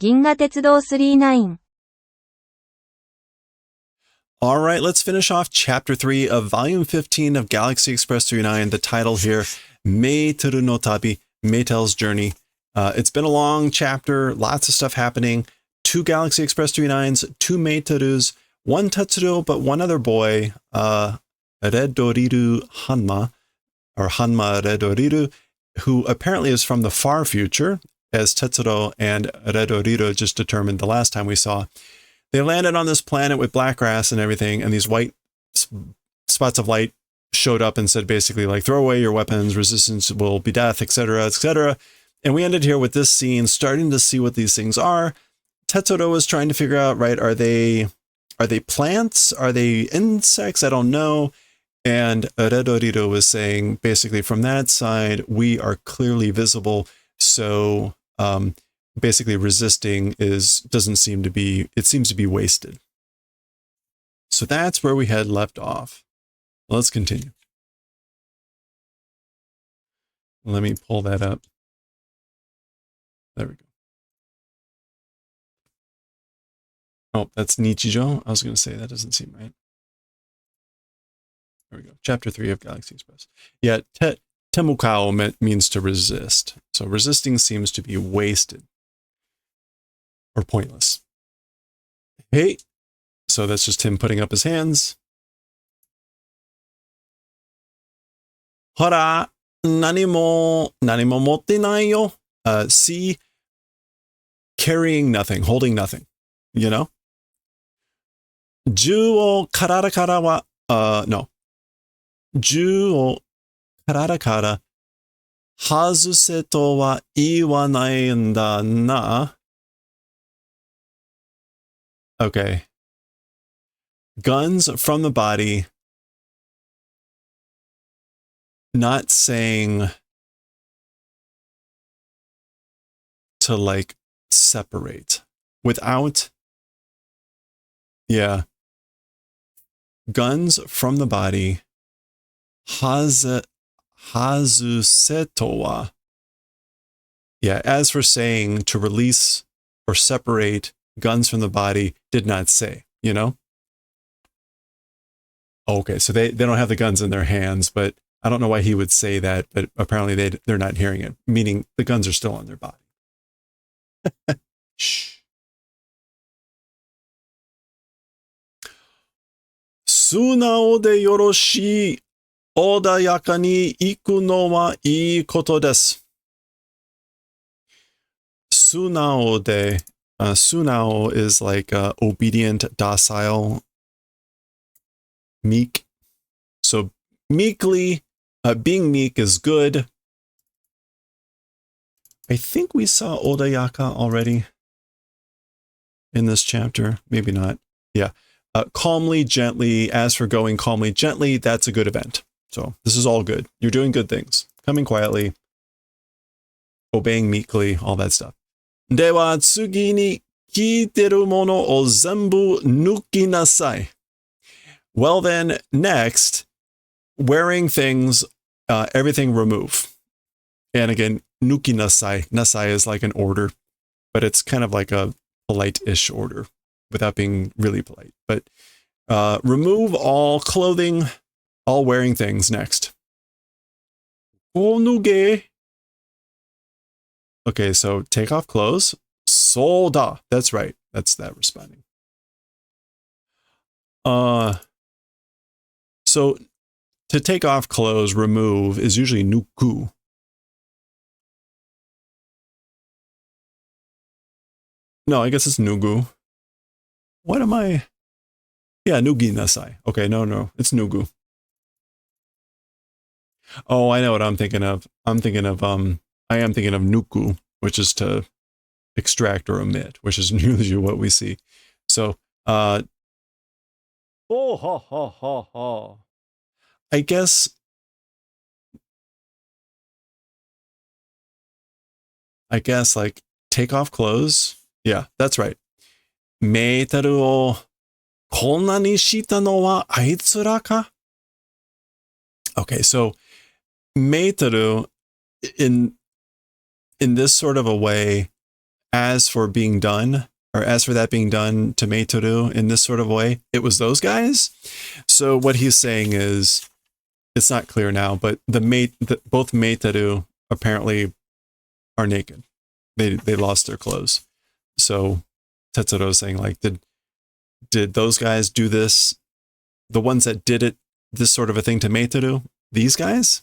銀河鉄道39 All right, let's finish off Chapter 3 of Volume 15 of Galaxy Express 39. The title here, Maetel no Tabi, Maetel's Journey. It's been a long chapter, lots of stuff happening. 2 Galaxy Express 39s, 2 Maetelus, 1 Tetsuro, but 1 other boy, Redoriru Hanma, or Hanma Redoriru, who apparently is from the far future, as Tetsuro and Redoriru just determined the last time we saw. They landed on this planet with black grass and everything, and these white spots of light showed up and said basically like, throw away your weapons, resistance will be death, etc., etc. And we ended here with this scene, starting to see what these things are. Tetsuro was trying to figure out, right, are they plants? Are they insects? I don't know. And Redoriru was saying, basically, from that side, we are clearly visible. So basically resisting seems to be wasted. So that's where we had left off. Let's continue. Let me pull that up. There we go. Oh, that's Nichijo. I was going to say that doesn't seem right. There we go. Chapter 3 of Galaxy Express. Yeah, temukao means to resist. So resisting seems to be wasted or pointless. Hey, so that's just him putting up his hands. Hora, nanimo motte nai yo. See, carrying nothing, holding nothing, you know? Ju o karara kara wa, no. Ju o karara kara hazuse to wa iwanaiんだな. Okay. Guns from the body, not saying to like separate without, yeah. Guns from the body, hazuse to wa. Yeah, as for saying to release or separate guns from the body, did not say, you know? Okay, so they don't have the guns in their hands, but I don't know why he would say that, but apparently they're not hearing it, meaning the guns are still on their body. Shh. Sunao de yoroshii, odayaka ni iku no wa ii koto desu. Sunao de, sunao is like obedient, docile, meek. So meekly, being meek is good. I think we saw Odayaka already in this chapter. Maybe not. Yeah. Calmly, gently. As for going calmly, gently, that's a good event. So this is all good. You're doing good things. Coming quietly, obeying meekly, all that stuff. Dewa tsugi ni kiiteru mono o zenbu nuki nasai. Well then, next, wearing things, everything remove. And again, nuki nasai. Nasai is like an order, but it's kind of like a polite-ish order without being really polite. But remove all clothing, all wearing things next. Onuge. Okay, so take off clothes. Soda. That's right. That's that responding. So to take off clothes, remove, is usually nuku. No, I guess it's nugu. What am I? Yeah, nugi nasai. Okay, no, it's nugu. Oh, I know what I'm thinking of. I am thinking of nuku, which is to extract or omit, which is usually what we see. So, oh, ha, ha, ha, ha. I guess like take off clothes. Yeah, that's right. Maetel o konna ni shita no wa aitsura ka? Okay, so Maetel in this sort of a way as for being done, or as for that being done to Maetel in this sort of way, it was those guys. So what he's saying is, it's not clear now, but both Maetel apparently are naked. They lost their clothes. So Tetsuro is saying, like, did those guys do this? The ones that did it, this sort of a thing to Maetel, these guys?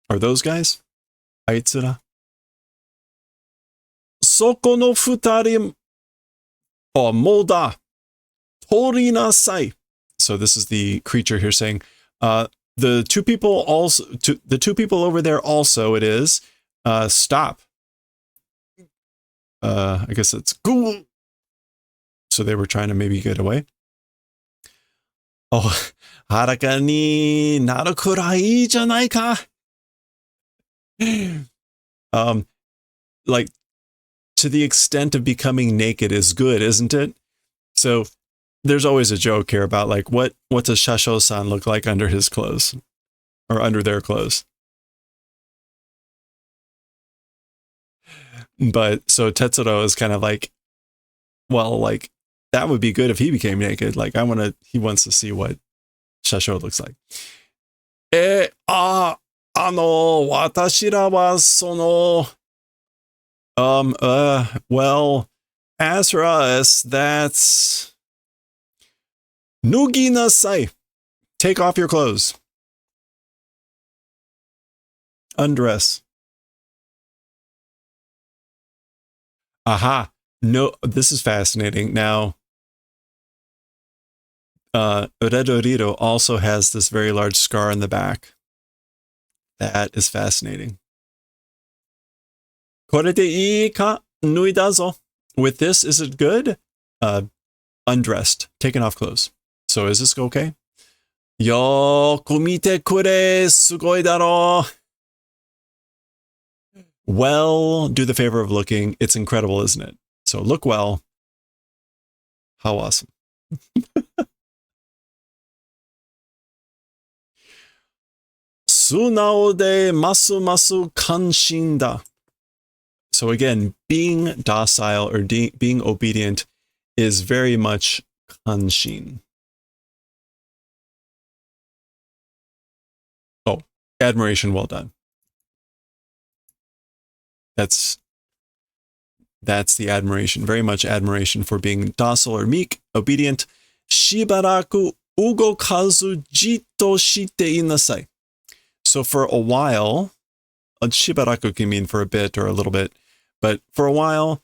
Are those guys? Aitsura? Soko no futari moda torinasai. So this is the creature here saying, the two people over there also, it is, stop. I guess it's cool. So they were trying to maybe get away. Oh, haraka ni naru kurai janai ka. Like, to the extent of becoming naked is good, isn't it? So there's always a joke here about, like, what does Shasho-san look like under his clothes, or under their clothes? But so Tetsuro is kind of like, well, like, that would be good if he became naked. Like, he wants to see what Shasho looks like. Watashira wa sono, well, as for us, that's nugi nasai. Take off your clothes. Undress. Aha. No, this is fascinating. Now, Redorito also has this very large scar in the back. That is fascinating. Kore de ii ka? Nuida zo. With this, is it good? Undressed. Taken off clothes. So is this okay? Yoku mite kure, sugoi daro. Well, do the favor of looking. It's incredible, isn't it? So look well. How awesome. Sunao de masu masu kanshin da. So again, being docile or being obedient is very much kanshin. Oh, admiration, well done. That's the admiration, very much admiration for being docile or meek, obedient. Shibaraku ugokazu jitto shite inasai. So for a while, shibaraku can mean for a bit or a little bit, but for a while,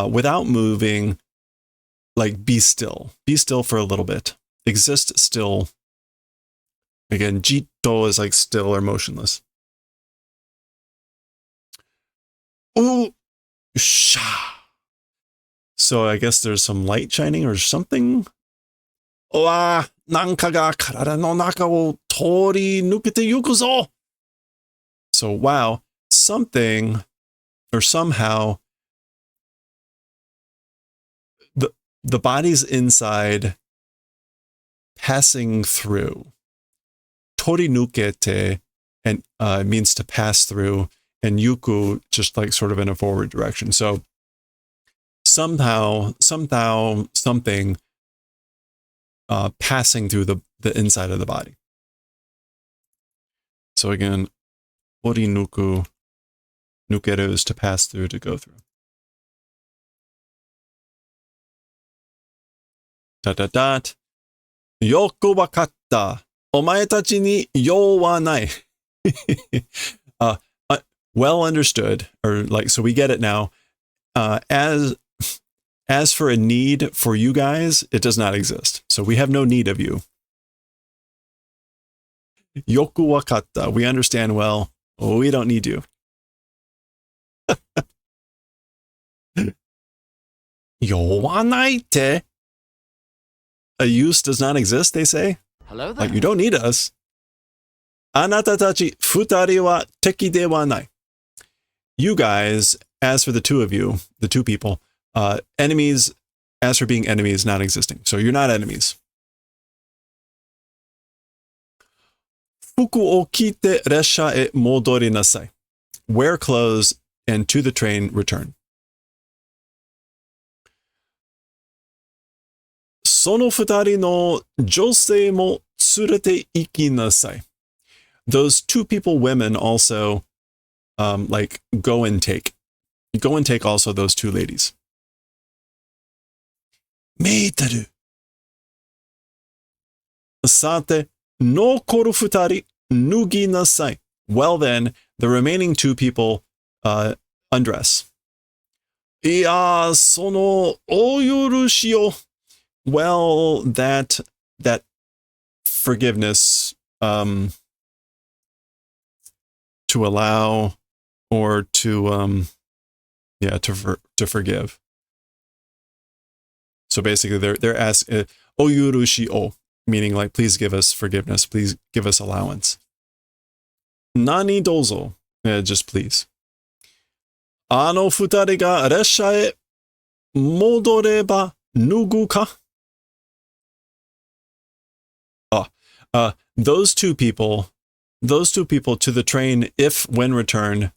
without moving, like, be still. Be still for a little bit. Exist still. Again, jitto is like still or motionless. Ooh. So I guess there's some light shining or something. Oa, nanka ga karada no naka wo tori nukete yuku zo. So wow, something or somehow the body's inside passing through. Tori nukete and means to pass through, and yuku just like sort of in a forward direction. So somehow, something passing through the inside of the body. So again, ori nuku, nukeru is to pass through, to go through. Dot. Yoku wakatta. Omae tachi ni you wa nai. Well understood, or like, so we get it now. As for a need for you guys, it does not exist. So we have no need of you. Yoku wakatta. We understand well. We don't need you. Yowanai. A use does not exist, they say. Hello there. Like, you don't need us. Anata tachi futari wa teki de wa nai. You guys, as for the two of you, the two people, enemies, as for being enemies, not existing. So you're not enemies. Fuku o kite resha e modori nasai. Wear clothes and to the train return. その二人の女性も連れて行きなさい. Those two people, women, also, like, go and take. Go and take also those two ladies. Maetel. さて、残る二人、脱ぎなさい. Well then, the remaining two people undress. いや、そのお許しを. Well, that forgiveness, to allow or to forgive. So basically, they're asking, お許しを, meaning like, please give us forgiveness, please give us allowance. 何どうぞ, just please. あの二人が列車へ戻れば脱ぐか? Those two people to the train, if when return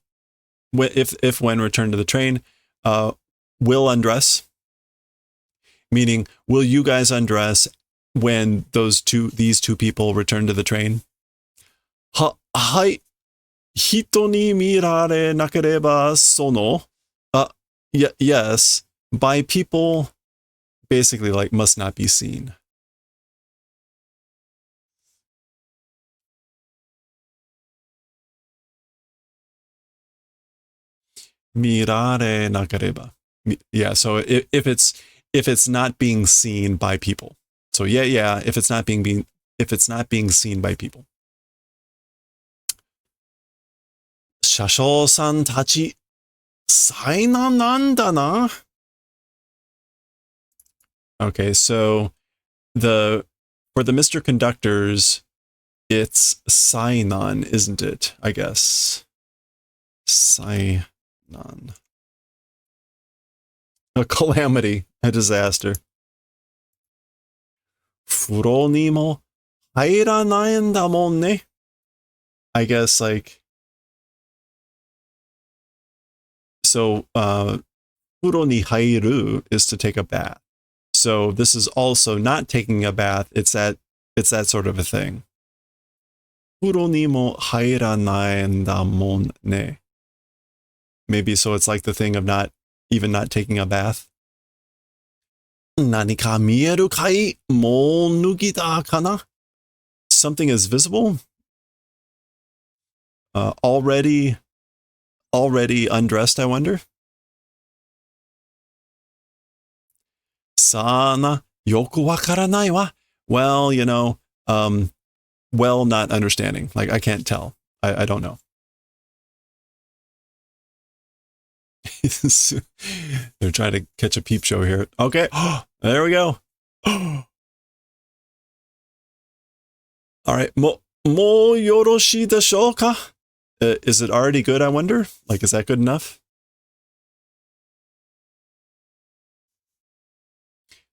to the train, will undress. Meaning, will you guys undress when these two people return to the train? はい。人に見られなければyes, by people, basically like must not be seen. 見られなければ. Yeah, so if it's not being seen by people. So yeah, if it's not being seen by people. 車掌さんたち、災難なんだな. Okay, so for the Mr. Conductors, it's Sainan, isn't it? I guess. Sainan. A calamity, a disaster. 風呂にも入らないんだもんね. I guess like, so, 風呂に入る is to take a bath. So this is also not taking a bath. It's that sort of a thing. 風呂にも入らないんだもんね. Maybe so it's like the thing of not taking a bath. 何か見えるかい? もう脱ぎだかな? Something is visible? Already undressed, I wonder? さあな、よくわからないわ. Well, well, not understanding. Like, I can't tell. I don't know. They're trying to catch a peep show here. Okay. There we go. All right. もうよろしいでしょうか? Is it already good, I wonder? Like, is that good enough?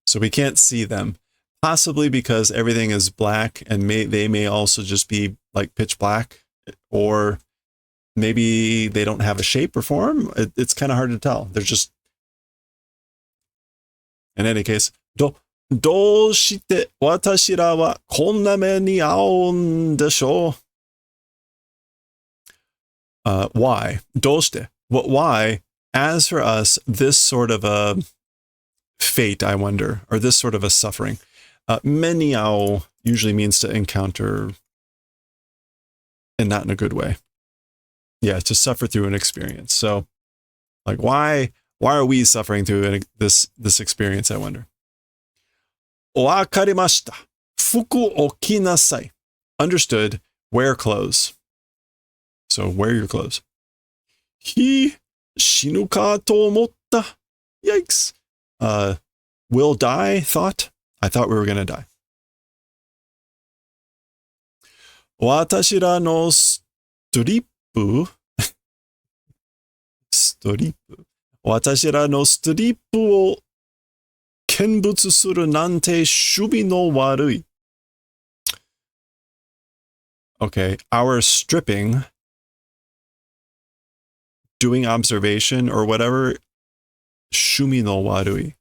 So we can't see them. Possibly because everything is black and they may also just be like pitch black, or maybe they don't have a shape or form. It's kind of hard to tell. They're just, in any case, どうして私らはこんな目に遭うんでしょう? Why? どうして? Why? As for us, this sort of a fate, I wonder, or this sort of a suffering. Meniao usually means to encounter, and not in a good way. Yeah, to suffer through an experience. So, like, why are we suffering through this experience, I wonder? わかりました。服を着なさい. Understood. Wear clothes. So, wear your clothes. 死ぬかと思った. Yikes. Will die, thought? I thought we were going to die. 私らのストリップ私らのストリップを見物するなんて守備の悪い. Okay, our stripping, doing observation or whatever, 趣味の悪い.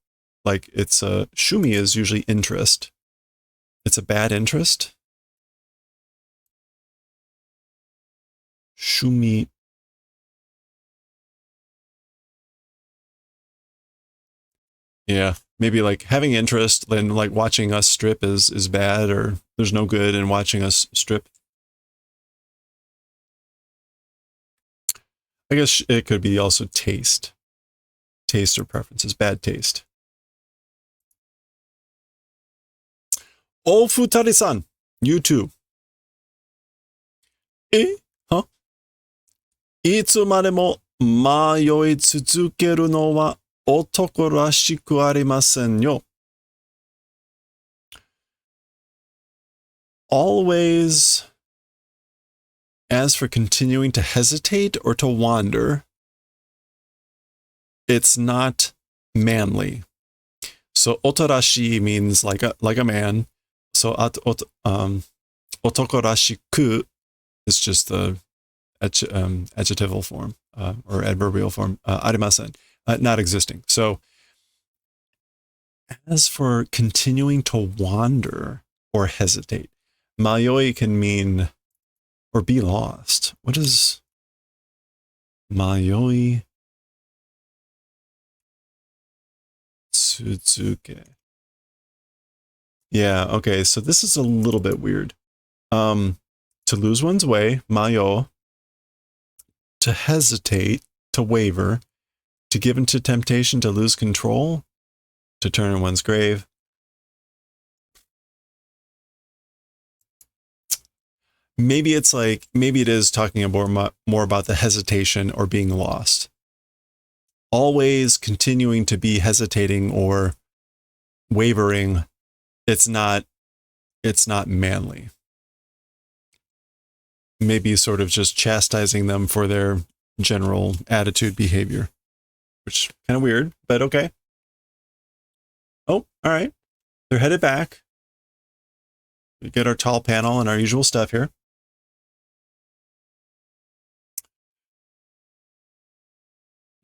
like it's a shumi is usually interest. It's a bad interest. Shumi. Yeah, maybe like having interest in like watching us strip is bad, or there's no good in watching us strip. I guess it could be also taste. Taste or preferences. Bad taste. Oh, Futari-san. You too. は、いつまでも迷い続けるのは男らしくありませんよ。Always, as for continuing to hesitate or to wander, it's not manly. So otorashi means like a man. So otokorashiku is just the adjectival form or adverbial form. Arimasen, not existing. So as for continuing to wander or hesitate, mayoi can mean or be lost. What is mayoi tsuzuke? Yeah, okay, so this is a little bit weird. To lose one's way, mayo. To hesitate, to waver, to give into temptation, to lose control, to turn in one's grave. Maybe it is talking about more about the hesitation or being lost. Always continuing to be hesitating or wavering, it's not manly. Maybe sort of just chastising them for their general attitude behavior, which is kind of weird, but okay. Oh, all right. They're headed back. We get our tall panel and our usual stuff here.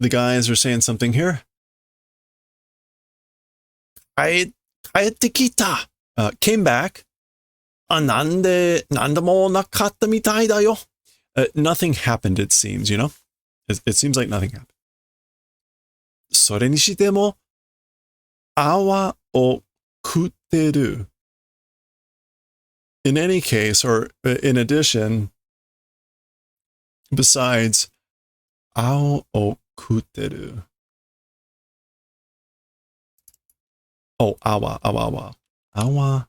The guys are saying something here. 帰ってきた. Came back. なんでもなかったみたいだよ. Nothing happened, it seems, you know? It seems like nothing happened. それにしても、泡を食ってる. In any case, or in addition, besides, 泡を食ってる. Oh, awa. Awa.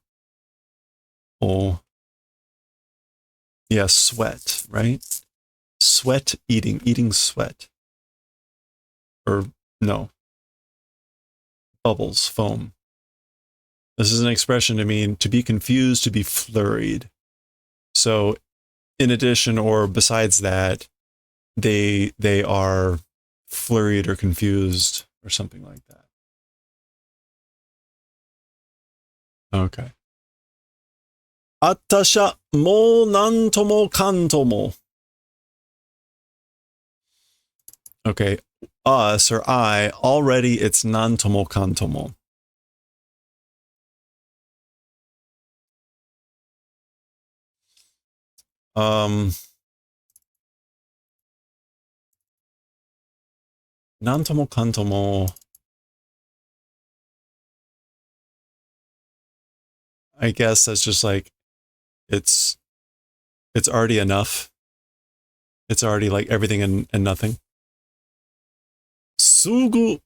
Oh. Yeah, sweat, right? Sweat eating sweat. Or no. Bubbles, foam. This is an expression to mean to be confused, to be flurried. So in addition or besides that, they are flurried or confused or something like that. Okay. あったしゃ、もうなんともかんとも. Okay. Us or I, already it's nan tomo kan tomo. Nan tomo kan tomo. I guess that's just like it's already enough. It's already like everything and nothing. すぐ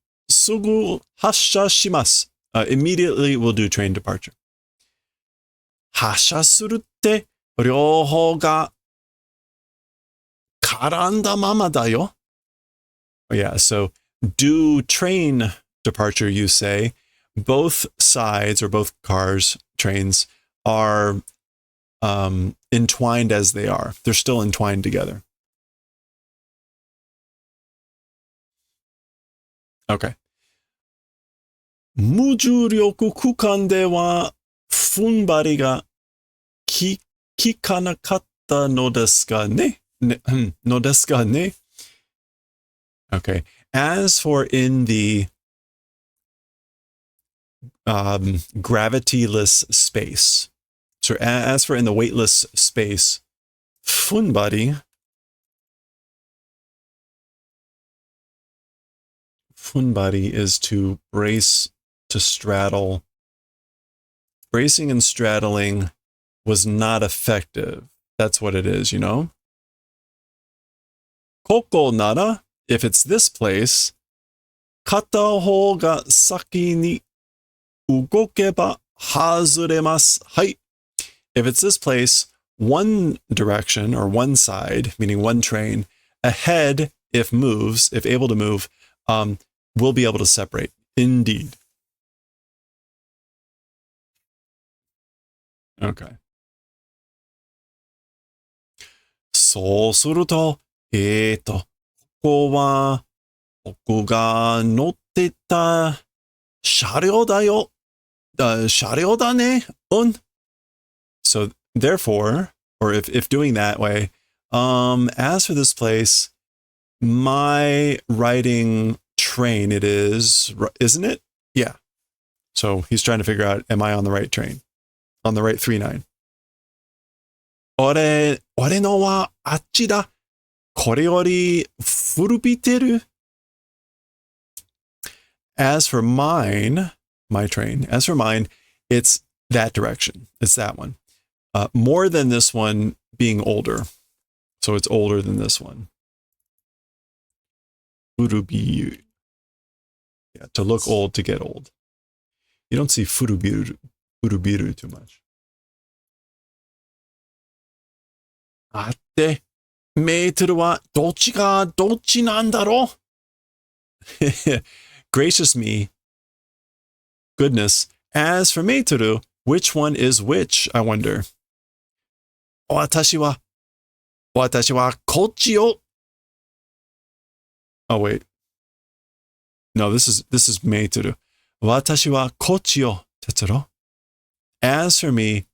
発車します. Immediately we'll do train departure. 発車するって両方が絡んだままだよ. Yeah, so do train departure, you say. Both sides or both cars, trains, are entwined as they are. They're still entwined together. Okay. 無重力区間では踏ん張りが効かなかったのですかね? のですかね? Okay. As for in the gravityless space. So as for in the weightless space, funbari is to brace, to straddle. Bracing and straddling was not effective. That's what it is, you know? Koko nara, if it's this place, kata ho ga saki ni ugokeba hazuremasu. Hai. If it's this place, one direction or one side, meaning one train, ahead, if able to move, will be able to separate. Indeed. Okay. そうすると、ここは、僕が乗ってた車両だよ。車両だね。So, therefore, or if doing that way, as for this place, my riding train it is, isn't it? Yeah. So he's trying to figure out, am I on the right train? On the right 3-9. 俺のはあっちだ。これより古びてる。As for mine, my train, as for mine, it's that direction. It's that one. More than this one being older. So it's older than this one. Furubiru. Yeah, to look old, to get old. You don't see furubiru too much. あって、メートルはどっちがどっちなんだろう？Gracious me. Goodness. As for meitoru, which one is which, I wonder? 私はこっちよ。Oh, wait. No, this is meitoru. 私はこっちよ、Tetsuro. As for me,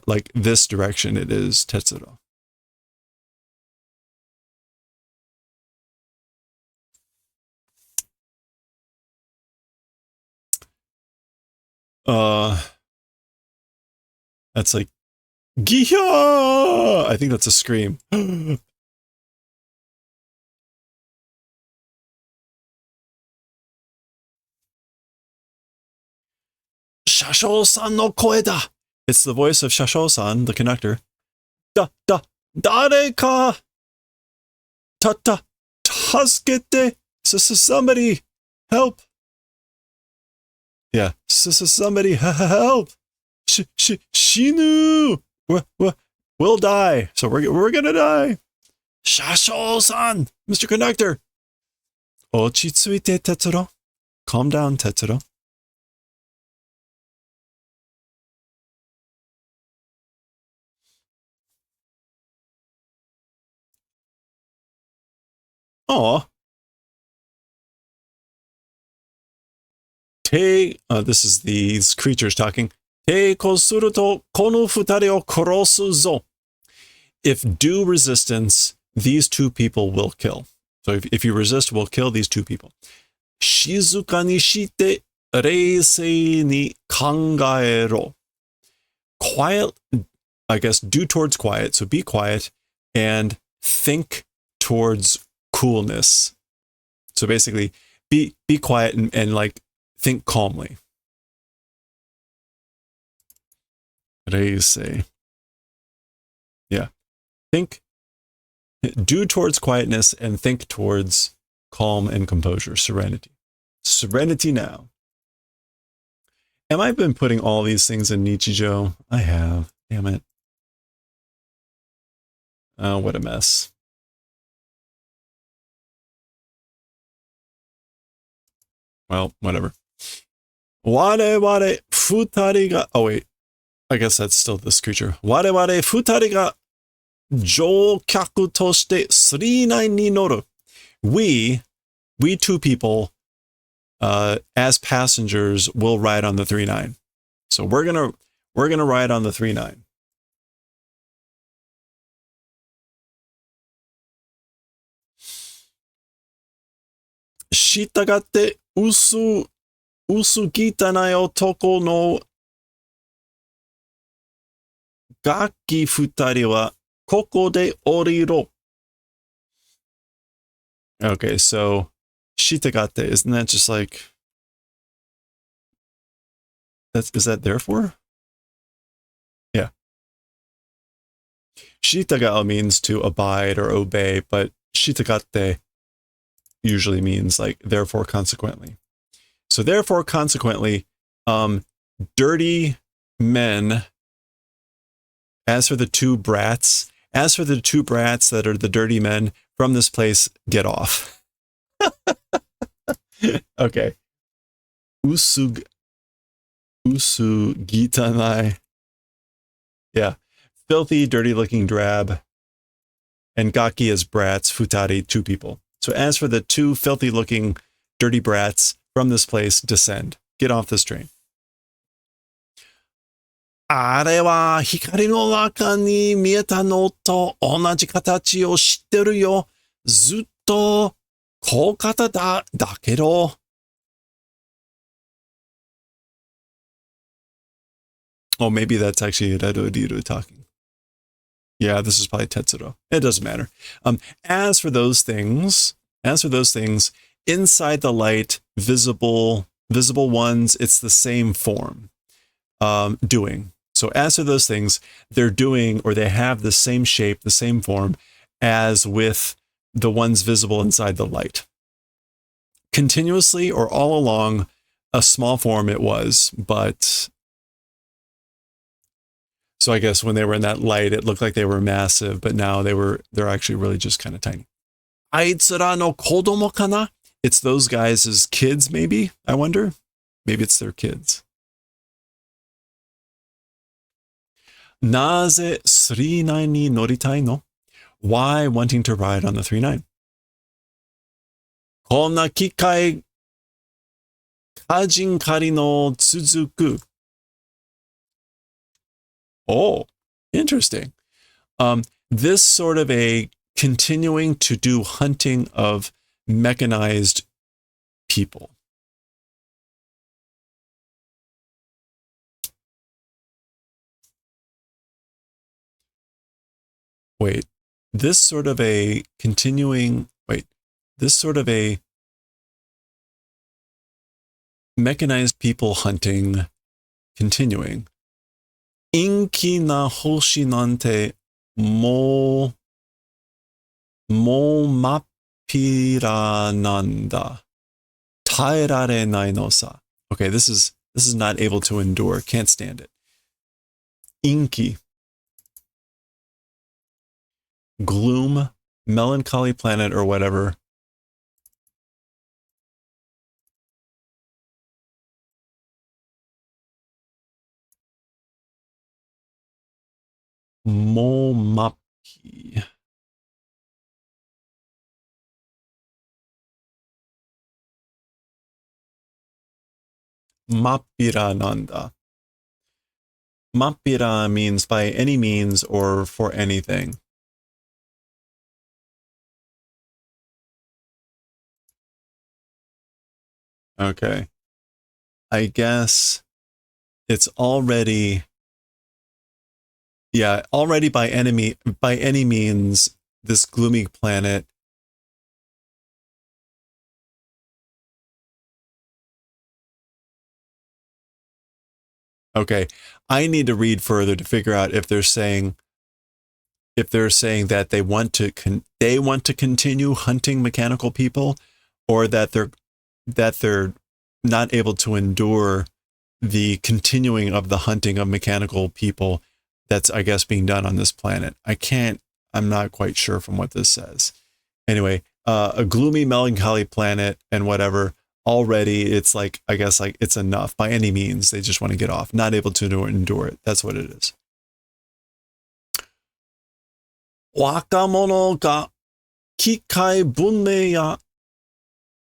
like this direction, it is Tetsuro. That's like, Gihya! I think that's a scream. 車掌さんの声だ! It's the voice of Shasho-san, the conductor. 誰か! 助けて! Somebody, help! Yeah, somebody, help! 死ぬ! We'll die. So we're gonna die. 車掌さん! Mr. Conductor! 落ち着いて, Tetsuro. Calm down, Tetsuro. Aw. This is these creatures talking. 抵抗するとこの二人を殺すぞ. If do resistance, these two people will kill. So if you resist, we'll kill these two people. 静かにして冷静に考えろ. Quiet, I guess, do towards quiet. So be quiet and think towards coolness. So basically, be quiet and like think calmly. Reise. Yeah. Do towards quietness and think towards calm and composure, serenity. Serenity now. Am I been putting all these things in Nichijou? I have. Damn it. Oh, what a mess. Well, whatever. Ware futari ga... Oh, wait. I guess that's still this creature. Ware futari ga joukyaku toshite 39 ni noru. We two people, as passengers, will ride on the 3-9. So we're gonna ride on the 3-9. Shitagatte usu Usugitanai otoko no gaki futari wa koko de oriro. Okay, so shitagate, isn't that just like is that therefore? Yeah. Shitagao means to abide or obey, but shitagate usually means like therefore consequently. So therefore consequently, dirty men, as for the two brats that are the dirty men from this place, get off. Okay. Usugitanai. Yeah. Filthy, dirty looking drab. And gaki is brats, futari, two people. So as for the two filthy looking dirty brats from this place, descend. Get off this train. あれは光の中に見えたのと同じ形を知ってるよ。ずっとこう方だけど。Oh, maybe that's actually Redoriru talking. Yeah, this is probably Tetsuro. It doesn't matter. As for those things, inside the light, visible ones, it's the same form. Doing. So as for those things, they're doing, or they have the same shape, the same form as with the ones visible inside the light. Continuously or all along, a small form it was, but so I guess when they were in that light, it looked like they were massive, but now they're actually really just kind of tiny. Aitsura no kodomo kana? It's those guys as kids, maybe, I wonder. Maybe it's their kids. Naze 39 ni noritai no? Why wanting to ride on the 39? Konna kikai kajin kari no tsuzuku. Oh, interesting. This sort of a continuing to do hunting of mechanized people. This sort of a mechanized people hunting continuing. Inki na hoshi nante mo mappira nanda. Taerare nai no sa. Okay, this is not able to endure, can't stand it. Inki. Gloom, melancholy planet or whatever. Mo mappi. Mappira nanda. Mappira means by any means or for anything. Okay. I guess it's already, yeah, already by any means, this gloomy planet. Okay. I need to read further to figure out if they're saying that they want to continue hunting mechanical people, or that they're not able to endure the continuing of the hunting of mechanical people that's, I guess, being done on this planet. I'm not quite sure from what this says. Anyway, a gloomy, melancholy planet and whatever, already it's like, I guess, like it's enough by any means. They just want to get off, not able to endure it. That's what it is. Wakamono ga kikai bunmei ya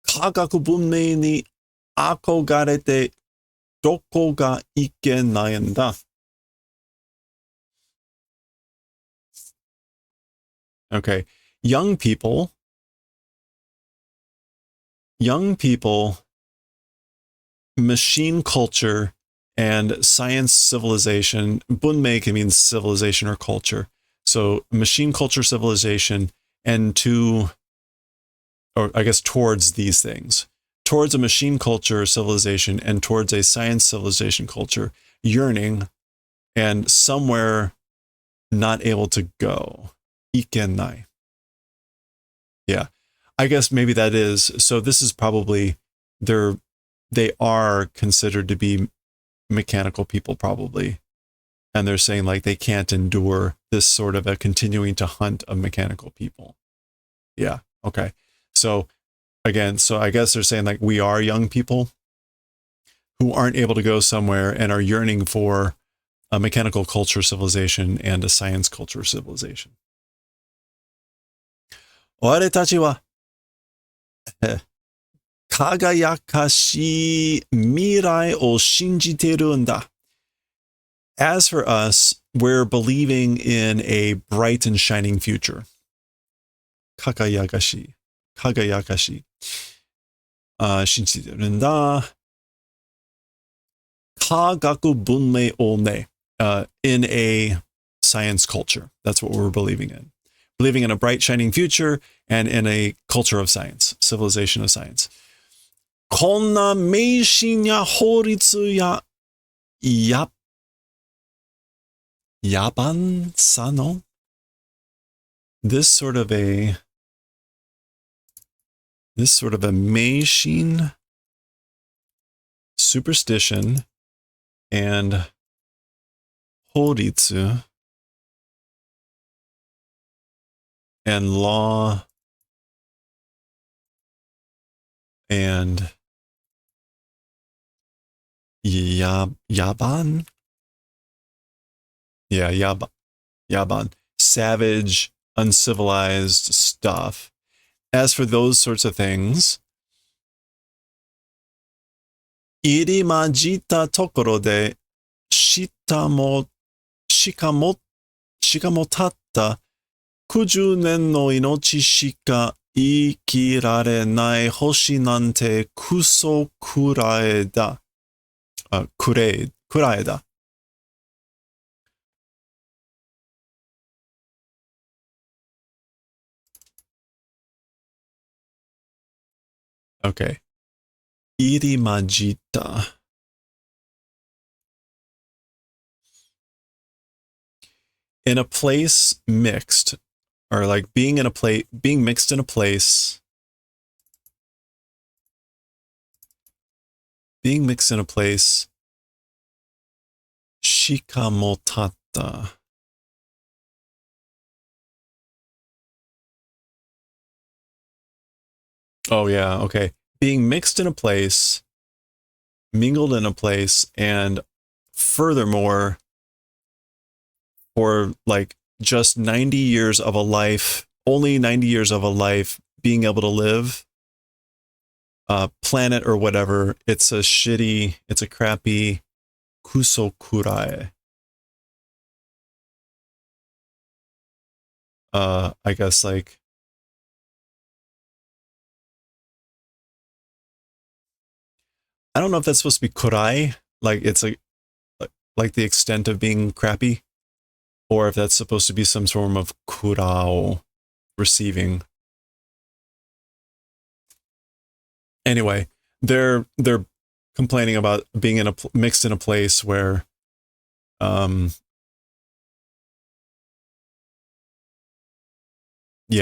kagaku bunmei ni akogarete doko ga ikenaiんだ. Okay, young people machine culture and science civilization. Bunmei can mean civilization or culture. So machine culture civilization and towards these things. Towards a machine culture civilization and towards a science civilization culture, yearning and somewhere not able to go. Ikenai. Yeah. I guess maybe that is. So this is probably they are considered to be mechanical people probably. And they're saying like they can't endure this sort of a continuing to hunt of mechanical people. Yeah. Okay. So again, so I guess they're saying like we are young people who aren't able to go somewhere and are yearning for a mechanical culture civilization and a science culture civilization. 我たちは輝かしい未来を信じてるんだ. As for us, we're believing in a bright and shining future. 輝かしい。輝かしい。信じてるんだ。科学文明をね。In a science culture. That's what we're believing in. Believing in a bright, shining future and in a culture of science, civilization of science. こんな迷信や法律や野蛮さの this sort of a 迷信, superstition, and 法律 and law and yaban. Yeah, yaban. Savage, uncivilized stuff. As for those sorts of things, 入り混じったところで、しかもたった90年の命しか生きられない星なんてクソくらえだ。くらえだ。Okay. 入り混じった。In a place mixed, or like being mixed in a place. Being mixed in a place. しかもたった。Oh, yeah. Okay. Being mixed in a place, mingled in a place, and furthermore, for like just 90 years of a life, only 90 years of a life being able to live, planet or whatever, it's a crappy kusokurai. I guess like, I don't know if that's supposed to be kurai, like it's like the extent of being crappy, or if that's supposed to be some form of kurao, receiving. Anyway, they're complaining about being mixed in a place where, yeah,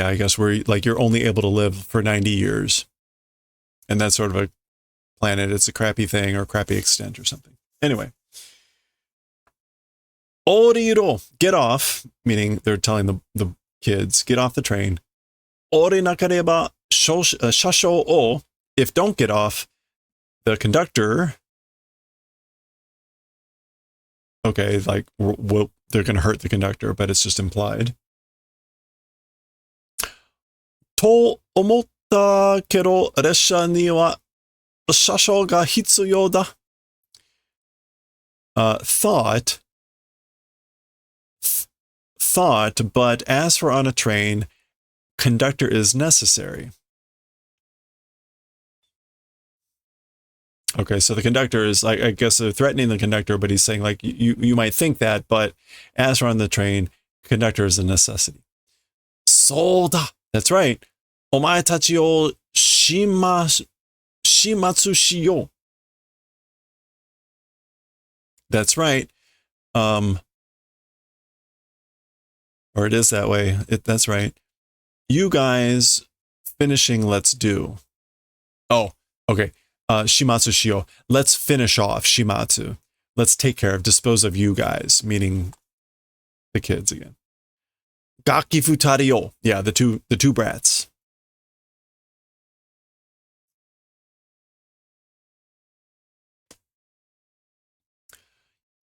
I guess where like you're only able to live for 90 years, and that's sort of a planet. It's a crappy thing or crappy extent or something. Anyway. Oriro, get off, meaning they're telling the kids, get off the train. Ore nakareba shasho o, if don't get off, the conductor, okay, like they're going to hurt the conductor, but it's just implied. To omotta kero resha ni wa shasho ga hitsuyo da. Thought, but as for on a train, conductor is necessary. Okay, so the conductor is like, I guess they're threatening the conductor, but he's saying like, you might think that, but as we're on the train, conductor is a necessity. Soda. That's right. Omae tachi o shimatsu shiyo. That's right. Or it is that way. That's right. You guys finishing, let's do. Oh, okay. Shimatsu shio. Let's finish off shimatsu. Let's take care of, dispose of you guys, meaning the kids again. Gaki futari yo. Yeah, the two brats.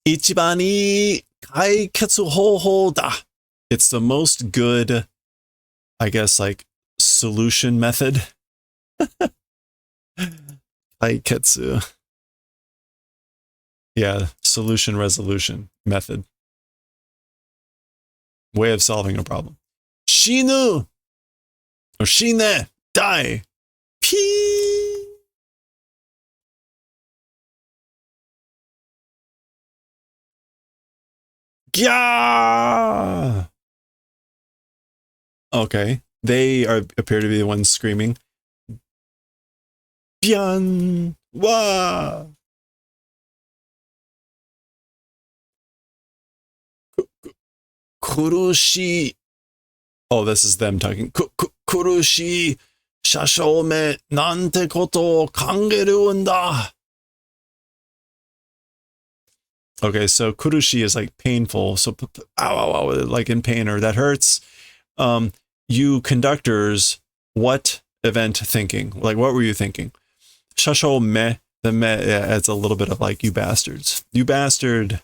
Ichiban ii kaiketsu hoho da. It's the most good, I guess, like solution method. Kaiketsu. Yeah, solution resolution method. Way of solving a problem. Shinu or shine, die. Pee. Gya. Okay, they appear to be the ones screaming. Bian wa. Kurushi. Oh, this is them talking. Kurushi shashome nante koto o kangeruんだ. Okay, so kurushi is like painful. So ow, like in pain or that hurts. You conductors, what event thinking? Like, what were you thinking? Shashome, the me adds a little bit of like, you bastards. You bastard.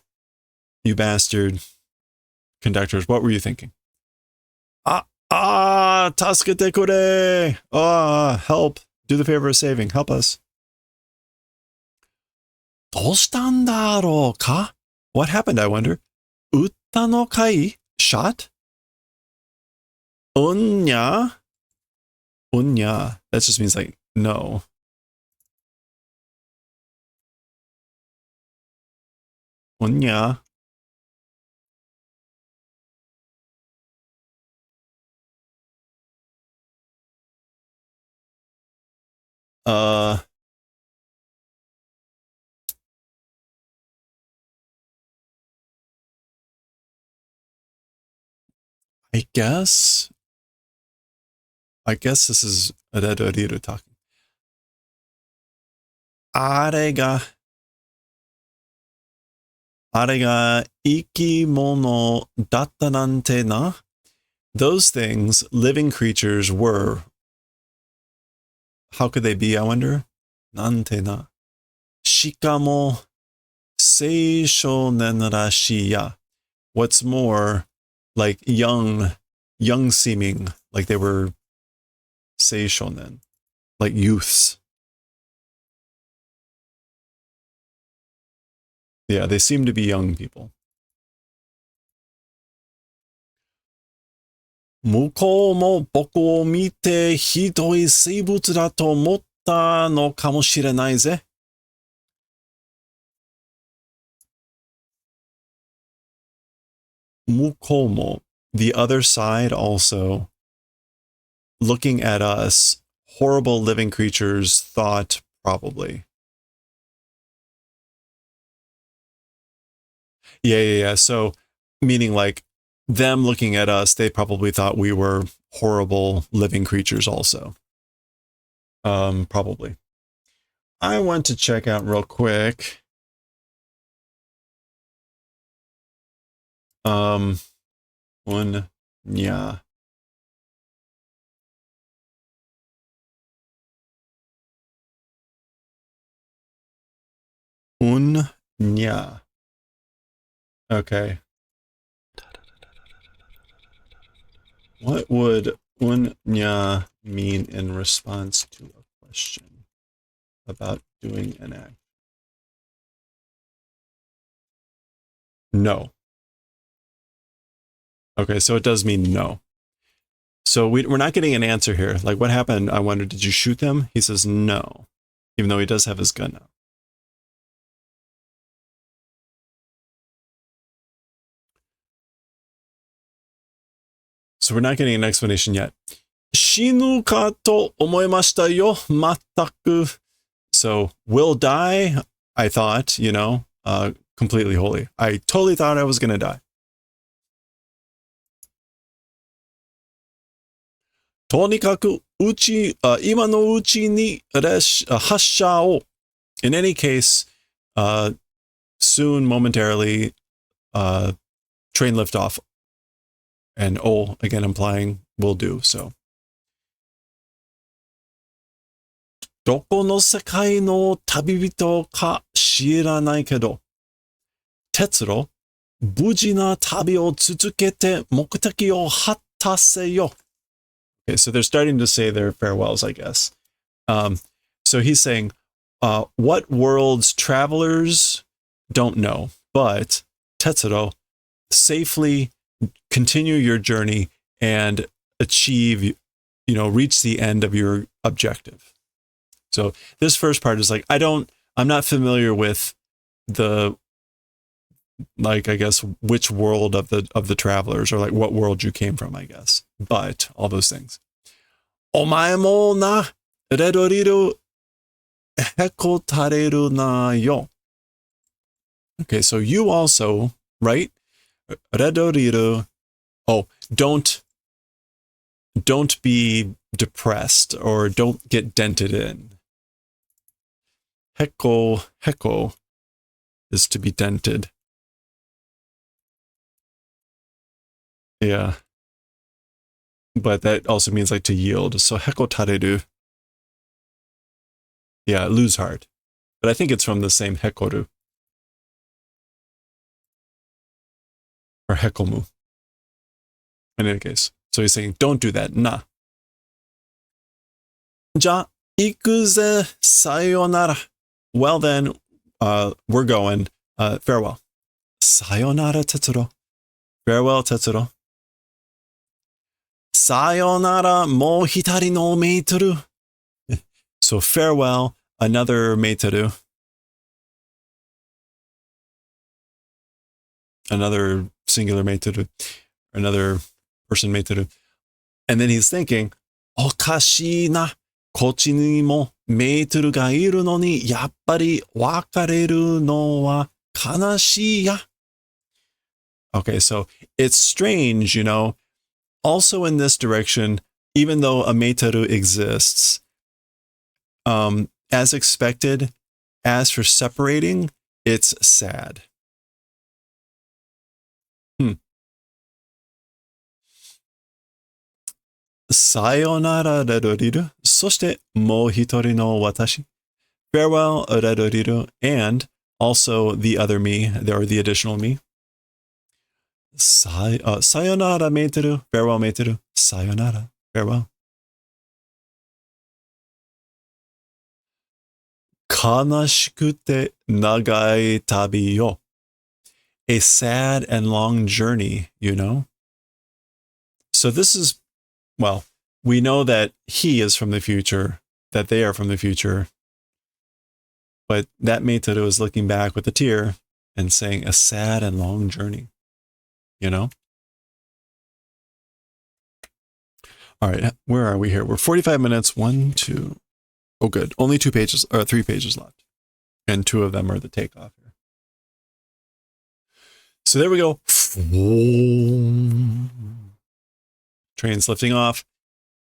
Conductors, what were you thinking? Tasukete kure. Help. Do the favor of saving. Help us. Doshitanda ka? What happened, I wonder? Utta no kai? Shot? Unya? That just means like, no. Unya. I guess this is Redoriru talking. あれが生き物だったなんてな. Those things, living creatures, were. How could they be, I wonder? なんてな. しかも青少年らしいや. What's more, like young seeming, like they were seishonen, like youths. Yeah, they seem to be young people. 向こうも僕を見てひどい生物だと思ったのかもしれないぜ。向こうも, the other side also, looking at us, horrible living creatures thought probably. Yeah. So, meaning like them looking at us, they probably thought we were horrible living creatures also. Probably. I want to check out real quick. One, yeah. Yeah. Okay. What would unya mean in response to a question about doing an act? No. Okay, so it does mean no. So we're not getting an answer here. Like, what happened? I wonder, did you shoot them? He says no, even though he does have his gun now. So we're not getting an explanation yet. 死ぬかと思いましたよ、全く. So, will die, I thought, completely holy. I totally thought I was going to die. とにかく今のうちに発射を. In any case, soon, momentarily, train lift off. And again, implying will do, so. どこの世界の旅人か知らないけど、鉄路、無事な旅を続けて目的を果たせよ. Okay, so they're starting to say their farewells, I guess. So he's saying, what worlds travelers don't know, but Tetsuro, safely continue your journey and achieve, reach the end of your objective. So this first part is like, I'm not familiar with I guess, which world of the travelers, or like what world you came from, I guess. But all those things. お前もな、レドリル、へこたれるなよ. Okay, so you also, right? レドリル, don't be depressed or don't get dented in. Heko is to be dented. Yeah. But that also means like to yield. So heko tareru. Yeah, lose heart. But I think it's from the same hekoru. Or hekomu. In any case. So he's saying, don't do that. Na. Ja ikuze sayonara. Well then, we're going. Farewell. Sayonara, Tetsuro. Farewell, Tetsuro. Sayonara, mo hitari no Maetel. So farewell, another Maetel. Another singular Maetel. Another person Maetel. And then he's thinking, okashi na, kochi ni mo Maetel ga iru no ni, yappari wakareru no wa kanashii ya. Okay, so it's strange, Also in this direction, even though a Maetel exists, as expected, as for separating, it's sad. Sayonara, Redoriru. Soshite, mo hitori no watashi. Farewell, Redoriru. And also the other me, or the additional me. Sayonara, Maetel. Farewell, Maetel. Sayonara. Farewell. Kanashikute nagai tabi yo. A sad and long journey, So this is, well, we know that he is from the future, that they are from the future. But that Maetel is looking back with a tear and saying, a sad and long journey, All right, where are we here? We're 45 minutes, 1, 2. Oh, good. Only 3 pages left. And 2 of them are the takeoff here. So there we go. Train's lifting off.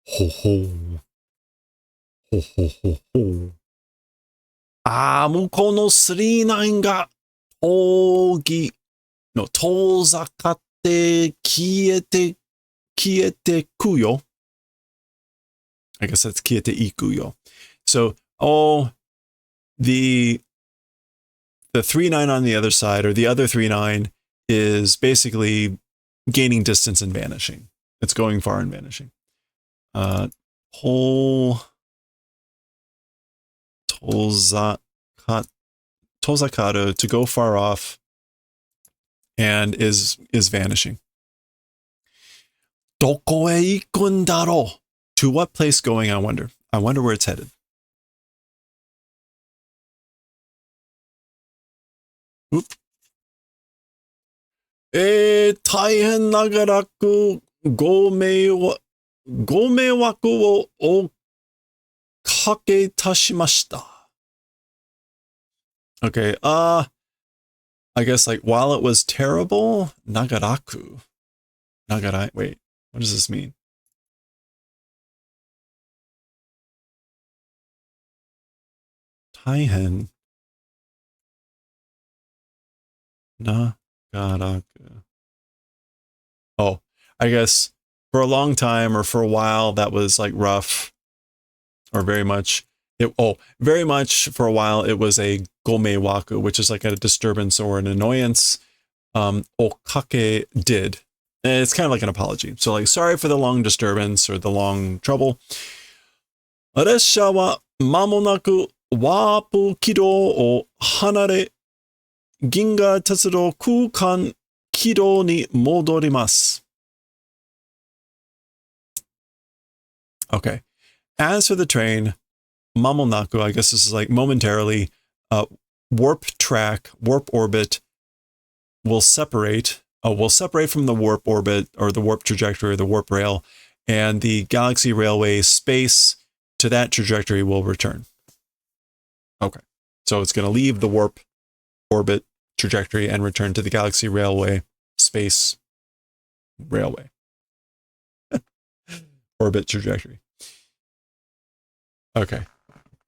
Ho ho. Ho ho ho ho. 向こうの39が遠ざかって消えてくよ. I guess that's 消えていくよ. So, the 39 on the other side, or the other 39, is basically gaining distance and vanishing. It's going far and vanishing. Tozakaru, to go far off, and is vanishing. Doko e ikun daro? To what place going, I wonder. I wonder where it's headed. Oop. 大変長らくご迷惑、ご迷惑をおかけいたしました。Okay, I guess like while it was terrible, nagaraku. Nagarai, wait, what does this mean? Taihen. Nagaraku. Oh, I guess for a long time or for a while that was like rough or very much. Very much for a while it was a gomewaku, which is like a disturbance or an annoyance. Okake did. It's kind of like an apology. So like, sorry for the long disturbance or the long trouble. 列車は間もなくワープ軌道を離れ、銀河鉄道空間軌道に戻ります。Okay. As for the train, mamonaku, I guess this is like momentarily, warp track, warp orbit will separate from the warp orbit or the warp trajectory or the warp rail, and the galaxy railway space to that trajectory will return. Okay. So it's going to leave the warp orbit trajectory and return to the galaxy railway space railway orbit trajectory. Okay.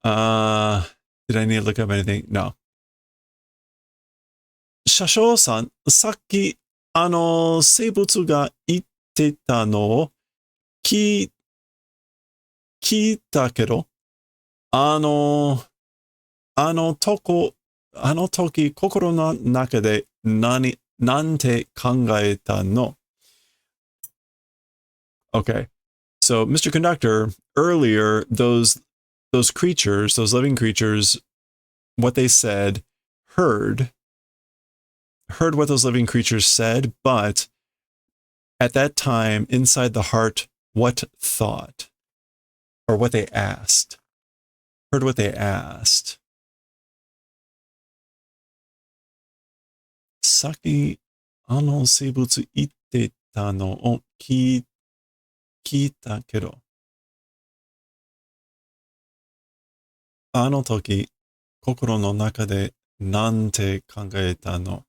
Did I need to look up anything? No. 車掌さん、さっき、生物が言ってたのを聞いたけど、あの時、心の中でなんて考えたの? Okay. So, Mr. Conductor, earlier, those creatures, those living creatures, what they said, heard what those living creatures said, but at that time, inside the heart, what thought? Or what they asked. Heard what they asked. さっき、生物言ってたのを聞いたけど、あの時、心の中でなんて考えたの?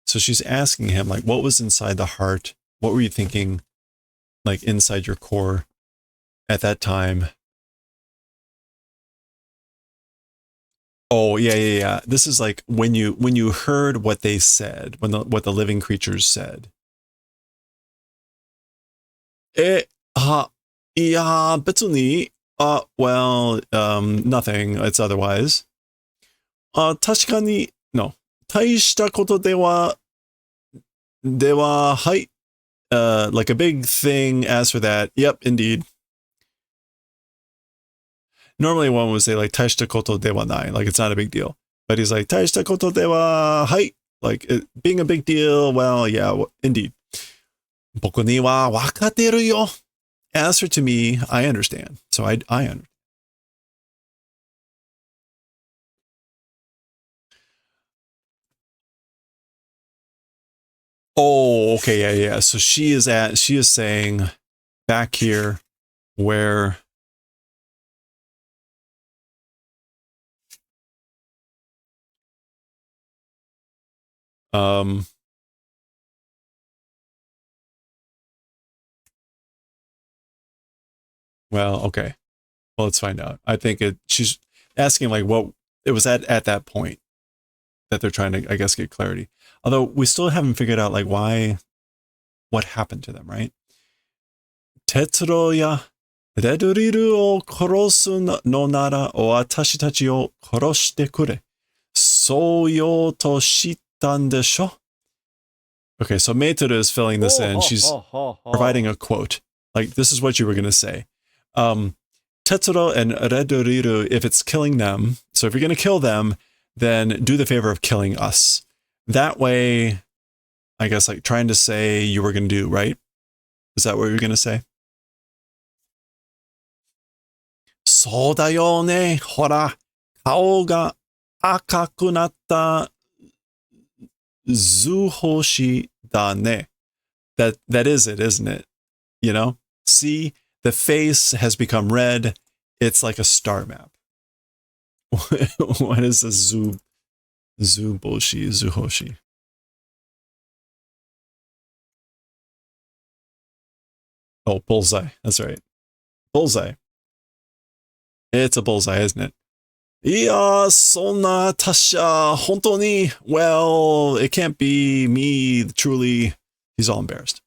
So she's asking him, like, what was inside the heart? What were you thinking, like, inside your core at that time? Oh, yeah. This is like when you heard what they said, what the living creatures said. いや、別に、well, nothing, it's otherwise. 確かに、no. 大したことでは、はい。Like a big thing as for that. Yep, indeed. Normally one would say like 大したことではない, like it's not a big deal. But he's like 大したことでははい. Like it being a big deal, well, yeah, indeed. 僕にはわかってるよ. As for to me, I understand. So I understand. Oh, okay, yeah. So she is saying back here where well, okay. Well, let's find out. I think she's asking like what it was at that point that they're trying to, I guess, get clarity. Although we still haven't figured out like what happened to them, right? 鉄道やレドリルを殺すのなら私たちを殺してくれ。そう言おうとしたんでしょ? Okay, so Maetel is filling this in. She's providing a quote. Like, this is what you were going to say. Tetsuro and Redoriru, if it's killing them, so if you're going to kill them, then do the favor of killing us. That way, I guess, like, trying to say you were going to do, right? Is that what you're going to say? そうだよね。ほら、顔が赤くなった図星だね。That is it, isn't it? You know? See, the face has become red. It's like a star map. What is a zuhoshi? Oh, bullseye. That's right. Bullseye. It's a bullseye, isn't it? いや、そんな達者、本当に well, it can't be me, truly. He's all embarrassed.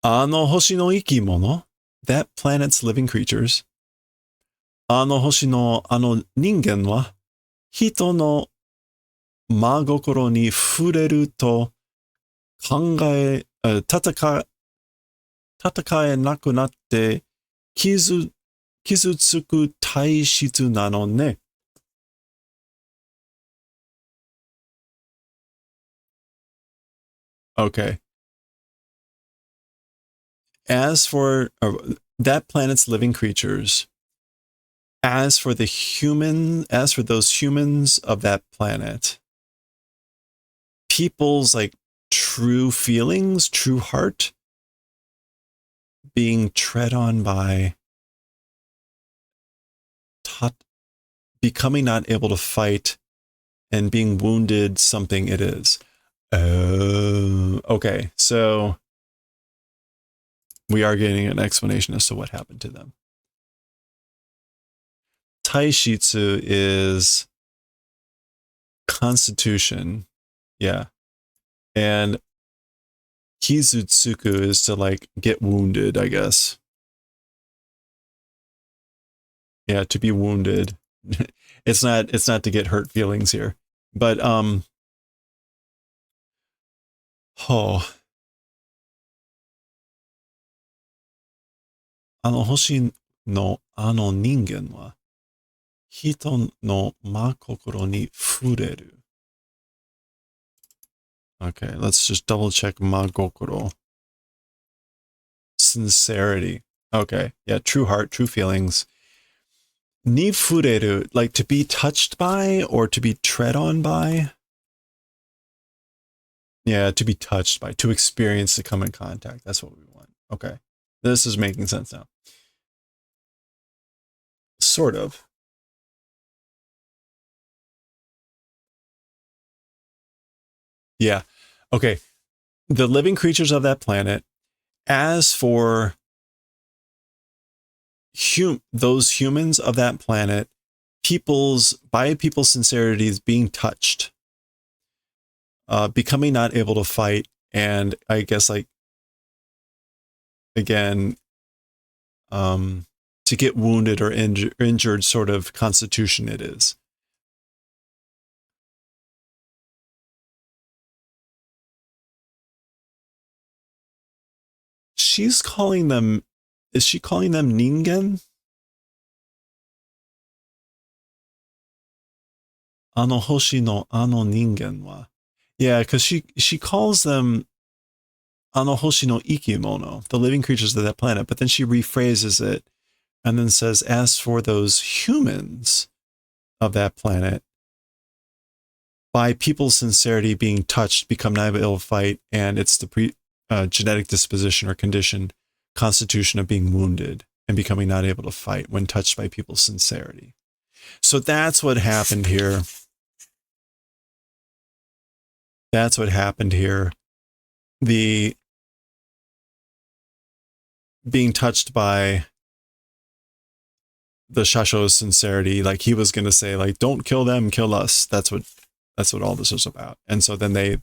あの星の生き物 that planet's living creatures. あの星のあの人間は人の真心に触れると戦えなくなって傷つく体質なのね。Okay. As for that planet's living creatures, as for those humans of that planet, people's like true feelings, true heart, being tread on by becoming not able to fight and being wounded, something it is. Okay, so we are getting an explanation as to what happened to them. Taishitsu is constitution, yeah. And Kizutsuku is to like get wounded, I guess. Yeah, to be wounded. It's not to get hurt feelings here. But hoshi no ningen wa hito no makokoro ni fureru. Okay, let's just double check magokoro. Sincerity. Okay, yeah, true heart, true feelings. Ni fureru, like to be touched by or to be tread on by. Yeah, to be touched by, to experience, to come in contact. That's what we want. Okay, this is making sense now. Sort of. Yeah. Okay. The living creatures of that planet, as for those humans of that planet, by people's sincerities being touched, becoming not able to fight, and I guess like, again, to get wounded or injured sort of constitution it is. Is she calling them ningen? Ano hoshi no ano ningen wa. Yeah, because she calls them ano hoshi no ikimono, the living creatures of that planet, but then she rephrases it and then says, as for those humans of that planet, by people's sincerity being touched, become not able to fight, and it's the genetic disposition or condition, constitution of being wounded and becoming not able to fight when touched by people's sincerity. So that's what happened here. That's what happened here. The being touched by the Shasho's sincerity, like he was going to say, like, don't kill them, kill us. That's what all this was about. And so then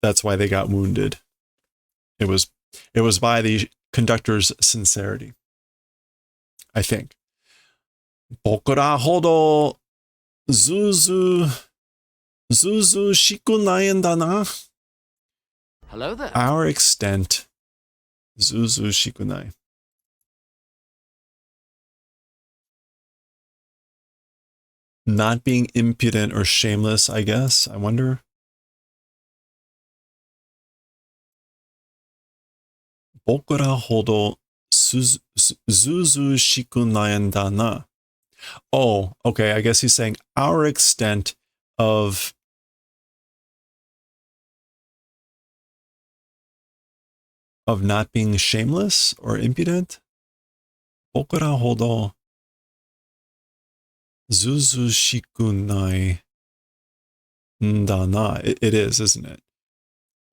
that's why they got wounded. It was by the conductor's sincerity, I think. Bokura hodo zuzu shiku nai da na. Hello there. Our extent zuzu shiku nai. Not being impudent or shameless, I guess. I wonder. Bokura hodo zuzu shiku nai da na. Oh, okay. I guess he's saying our extent of of not being shameless or impudent. 僕らほどずうずうしくないんだな. It is, isn't it?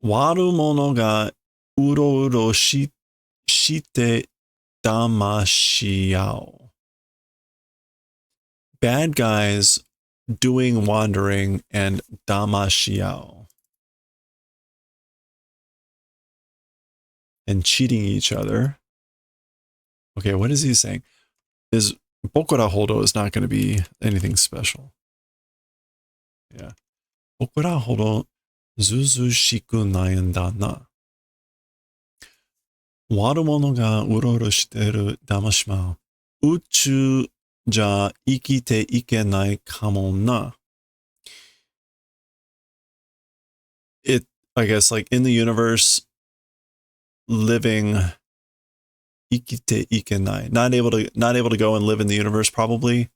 悪者がうろうろして騙し合う. Bad guys doing wandering and 騙し合う. And cheating each other. Okay, what is he saying? Is Bokura Holdo is not going to be anything special. Yeah. Bokura Holdo zuzushiku nayanda na. Warumono ga uroro shiteru damashimau. Uchu ja ikite ikenai kamo na. It, I guess, like in the universe, living ikite ikenai, not able to go and live in the universe, probably.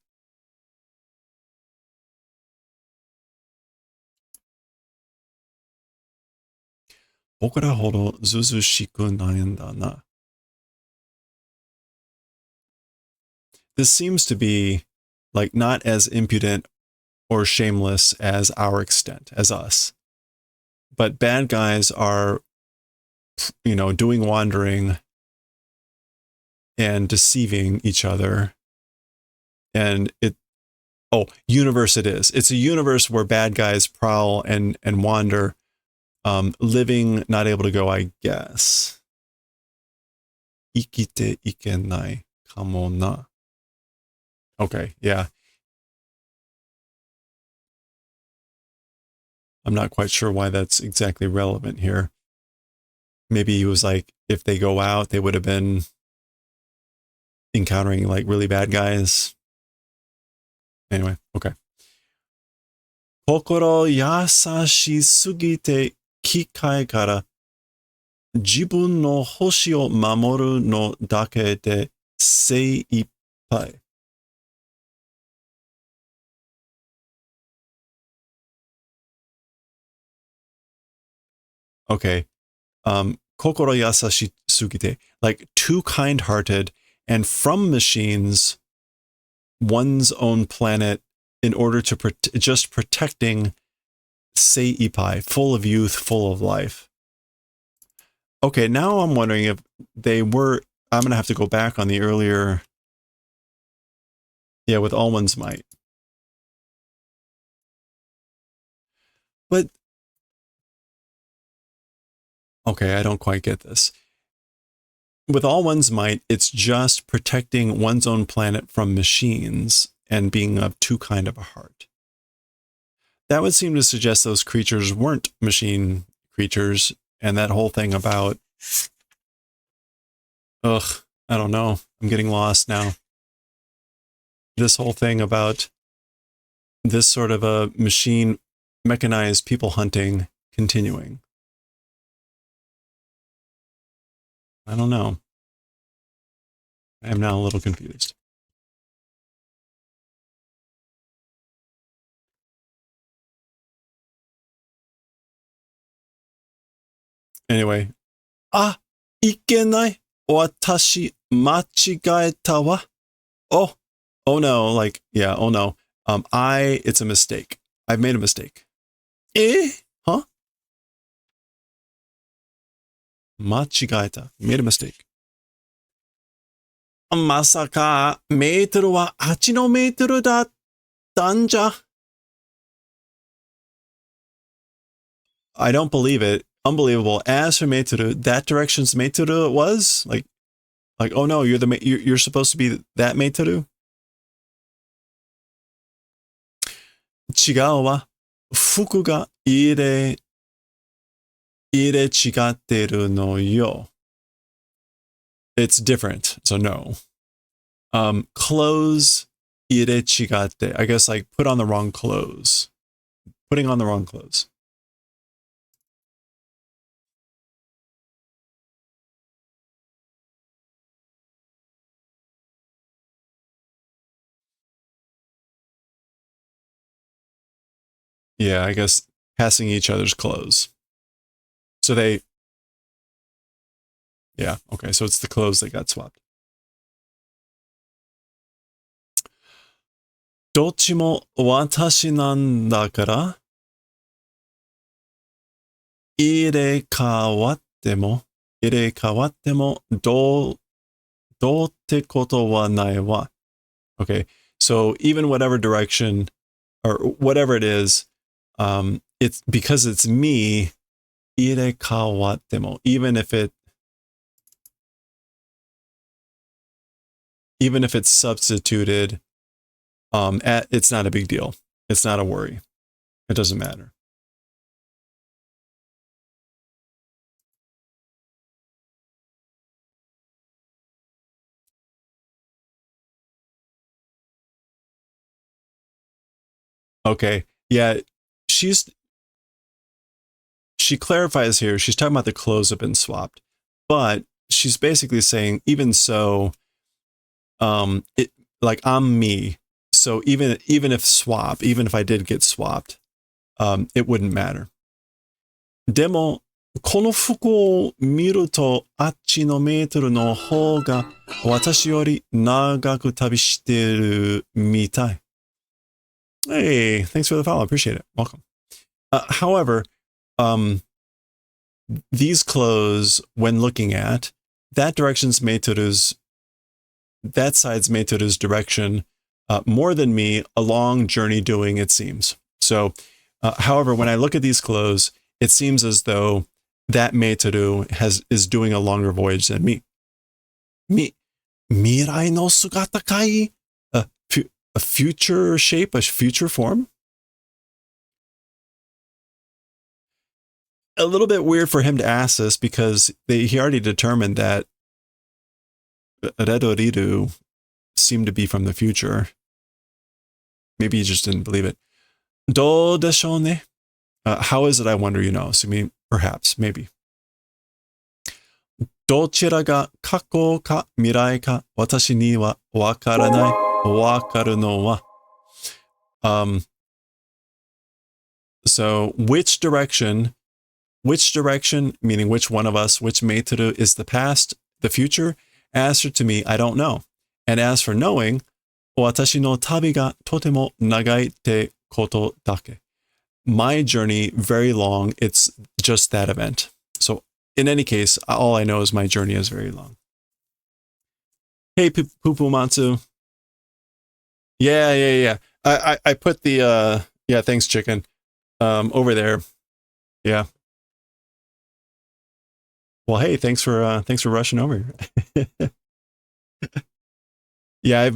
Bokura hodo zuzushiku nayanda na. This seems to be like not as impudent or shameless as our extent, as us. But bad guys are, doing wandering and deceiving each other. And universe it is. It's a universe where bad guys prowl and wander, living, not able to go, I guess. Ikite ikenai kamo na. Okay, yeah. I'm not quite sure why that's exactly relevant here. Maybe he was like, if they go out, they would have been encountering like really bad guys. Anyway, okay. Kokoro yasashi sugite kikai kara jibun no hoshi o mamoru no dake de seippai. Okay. Kokoro yasashi sugite, like too kind-hearted, and from machines, one's own planet, in order to just protecting Seipai, full of youth, full of life. Okay, now I'm wondering if they were. I'm gonna have to go back on the earlier. Yeah, with all one's might. But okay, I don't quite get this. With all one's might, it's just protecting one's own planet from machines and being of too kind of a heart. That would seem to suggest those creatures weren't machine creatures, and that whole thing about, I don't know, I'm getting lost now. This whole thing about this sort of a machine, mechanized people hunting continuing. I don't know. I am now a little confused. Anyway, いけない。私、間違えたわ. Oh no, like, yeah, oh no. It's a mistake. I've made a mistake. Huh? 間違えた. Made a mistake. まさか、メートルは8のメートルだったんじゃ. I don't believe it. Unbelievable. As for Meitoru, that direction's Meitoru it was? Like, oh no, you're supposed to be that Meitoru? 違うわ。服が入れ違ってるのよ. It's different, so no. Clothes 入れ違って. I guess like put on the wrong clothes. Putting on the wrong clothes. Yeah, I guess passing each other's clothes. So Yeah, okay, so it's the clothes that got swapped. どっちも私なんだから入れ替わってもどうってことはないわ. Okay, so even whatever direction or whatever it is, it's because it's me, 入れ替わっても, even if it's substituted, it's not a big deal. It's not a worry. It doesn't matter. Okay. Yeah. She clarifies here. She's talking about the clothes have been swapped, but she's basically saying, even so, it like I'm me. So even if I did get swapped, it wouldn't matter. でも、この服を見ると、あっちのメートルの方が私より長く旅してるみたい. Hey, thanks for the follow. Appreciate it. Welcome. However, these clothes, when looking at, that side's Meitoru's direction, more than me, a long journey doing, it seems. So, however, when I look at these clothes, it seems as though that Meitoru is doing a longer voyage than me. 未来の姿かい? A future shape, a future form? A little bit weird for him to ask this because he already determined that Redoriru seemed to be from the future. Maybe he just didn't believe it. どうでしょうね? How is it, I wonder, you know? So, I mean, perhaps, maybe. どちらが過去か未来か私にはわからない。わかるのは。So, which direction, meaning which one of us, which Meitoru is the past, the future? As for to me, I don't know. And as for knowing, 私の旅がとても長いってことだけ. My journey, very long. It's just that event. So, in any case, all I know is my journey is very long. Hey, Pupu Matsu. Yeah. I put the, thanks, chicken, over there. Yeah. Well, hey, thanks for rushing over. Yeah,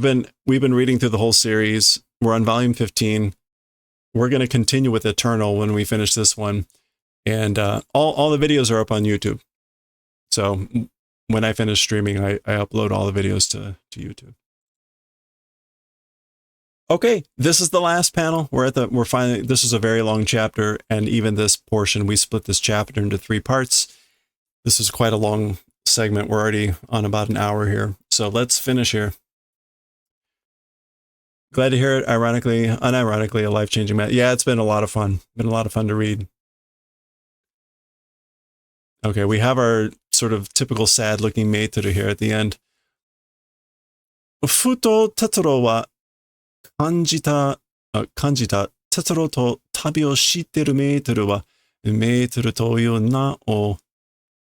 we've been reading through the whole series. We're on volume 15. We're going to continue with Eternal when we finish this one. And all the videos are up on YouTube. So when I finish streaming, I upload all the videos to YouTube. Okay, this is the last panel. We're finally, this is a very long chapter, and even this portion, we split this chapter into 3 parts. This is quite a long segment. We're already on about an hour here. So let's finish here. Glad to hear it. Unironically, a life-changing match. Yeah, it's been a lot of fun. Been a lot of fun to read. Okay, we have our sort of typical sad-looking Meitoru here at the end. ふとテトロは感じたテトロと旅をしているメートルはメートルという名を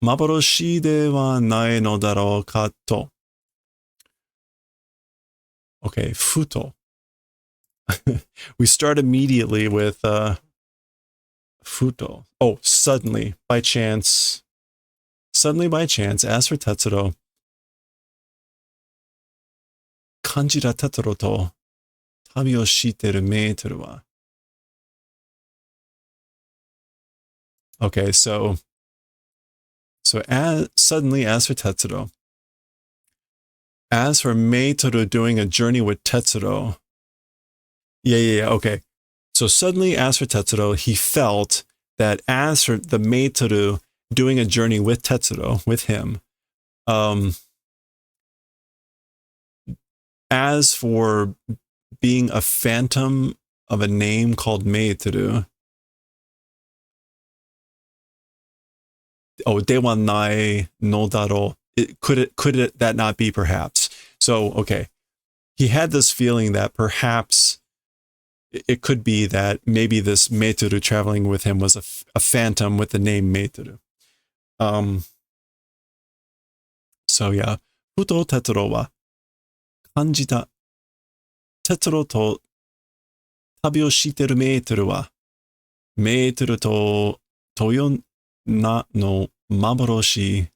幻ではないのだろうかと. Okay, ふと. We start immediately with futo. Oh, suddenly, by chance, as for Tetsuro, 感じたテトロと旅をしているメートルは. Okay, so suddenly, as for Tetsuro, as for Meitoru doing a journey with Tetsuro. Yeah, okay. So suddenly, as for Tetsuro, he felt that as for the Meitoru doing a journey with Tetsuro, with him, as for being a phantom of a name called Meitoru, dewa nai no daro. Could it that not be perhaps? So, okay. He had this feeling that perhaps it could be that maybe this Maetel traveling with him was a phantom with the name Maetel. So yeah, Futo Tetsuro wa kanjita. Tetsuro to tabi o shiteru Maetel wa Maetel to toyo na no maboroshi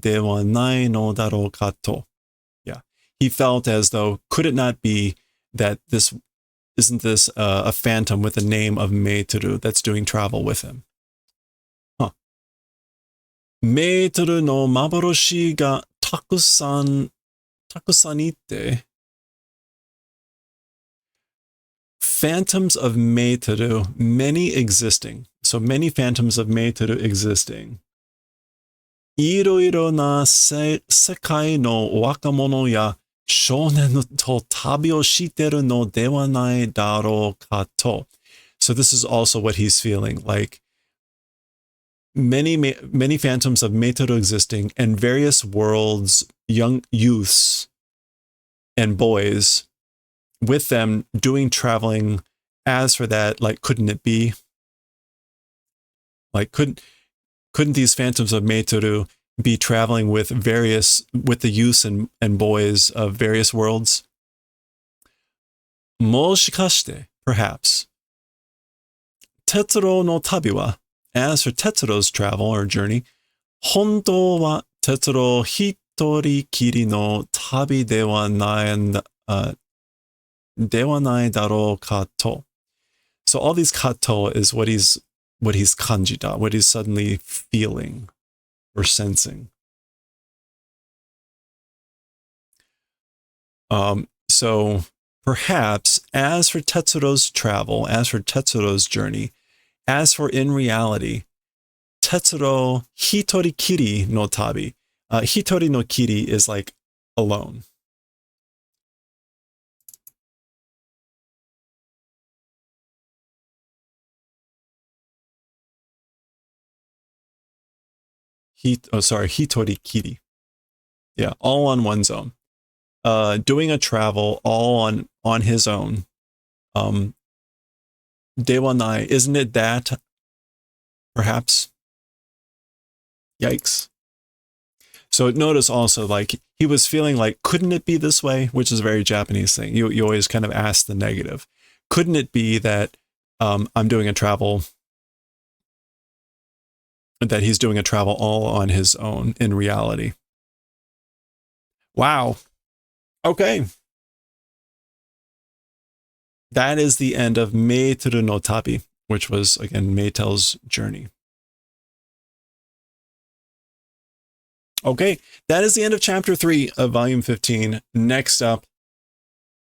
de wa nai no daro ka to. Yeah, he felt as though, could it not be that isn't this a phantom with the name of Maetel that's doing travel with him? Huh. Maetel no maboroshi ga takusan ite. Phantoms of Maetel, many existing. So many phantoms of Maetel existing. Iroiro na sekai no wakamono ya shonen to tabi o shiteru no dewa nai daro ka to. So this is also what he's feeling, like many phantoms of Maetel existing, and various worlds, young youths and boys with them doing traveling. As for that, like, couldn't it be? Like, couldn't these phantoms of Maetel be traveling with the youths and boys of various worlds? Moshikashite, perhaps. Tetsuro no tabi wa, as for Tetsuro's travel or journey, hontou wa Tetsuro hitori kiri no tabi dewa nai daro ka to. So all these kato is what he's kanjita, what he's suddenly feeling or sensing. So perhaps, as for Tetsuro's travel, as for Tetsuro's journey, as for in reality, Tetsuro hitori kiri no tabi. Hitori no kiri is like alone. Hitori kiri. Yeah, all on one's own. Doing a travel all on his own. Dewa nai, isn't it that? Perhaps. Yikes. So notice also, like, he was feeling like, couldn't it be this way? Which is a very Japanese thing. You always kind of ask the negative. Couldn't it be that I'm doing a travel, that he's doing a travel all on his own in reality? Wow. Okay. That is the end of Maetel no Tabi, which was, again, Maetel's journey. Okay, that is the end of chapter 3 of volume 15. Next up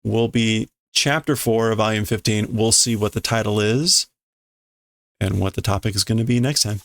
will be chapter 4 of volume 15. We'll see what the title is and what the topic is going to be next time.